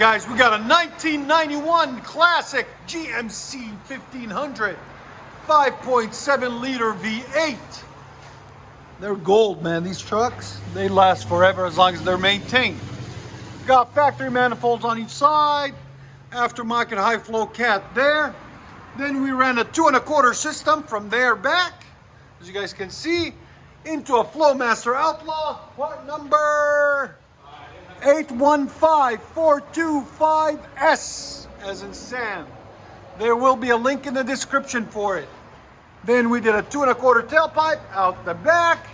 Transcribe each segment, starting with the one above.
guys, we got a 1991 classic GMC 1500 5.7 liter V8. They're gold, man. These trucks, they last forever as long as they're maintained. Got factory manifolds on each side, aftermarket high flow cat there. Then we ran a 2 1/4 system from there back, as you guys can see, into a FLOWMASTER Outlaw, part number 815425S, as in Sam. There will be a link in the description for it. Then we did a 2 1/4 tailpipe out the back,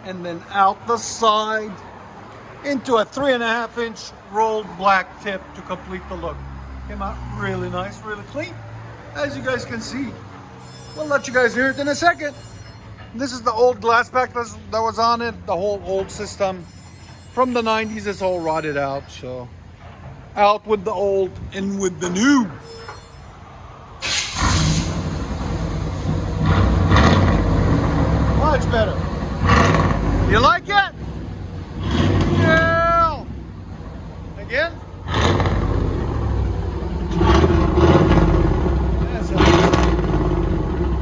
and then out the side, into a 3.5 inch rolled black tip to complete the look. Came out really nice, really clean, as you guys can see. We'll let you guys hear it in a second. This is the old glass pack that was on it, the whole old system. From the 90s, it's all rotted out, so out with the old, in with the new. Much better. You like it? Yeah. Again?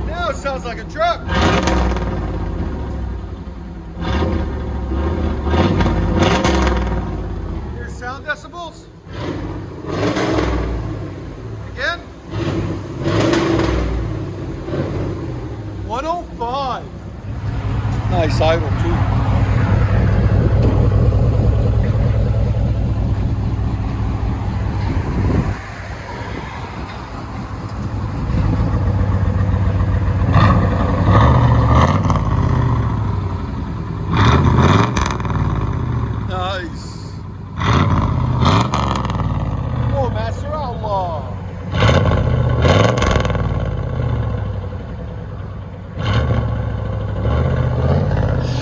Now it sounds like a truck. Sound decibels. Again. 105. Nice idle too. Nice. FLOWMASTER Outlaw.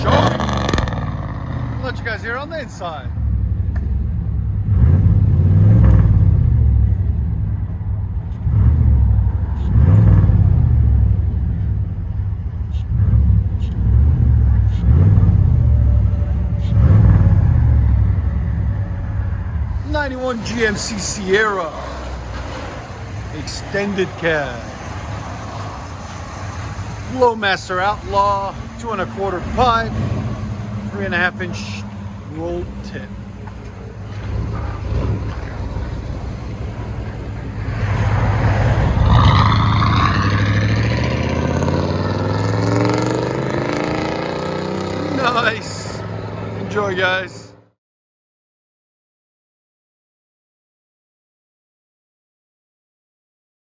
Sharp. I'll let you guys hear on the inside. '91 GMC Sierra extended cab, FLOWMASTER Outlaw, 2 1/4 pipe, 3.5 inch rolled tip. Nice. Enjoy, guys.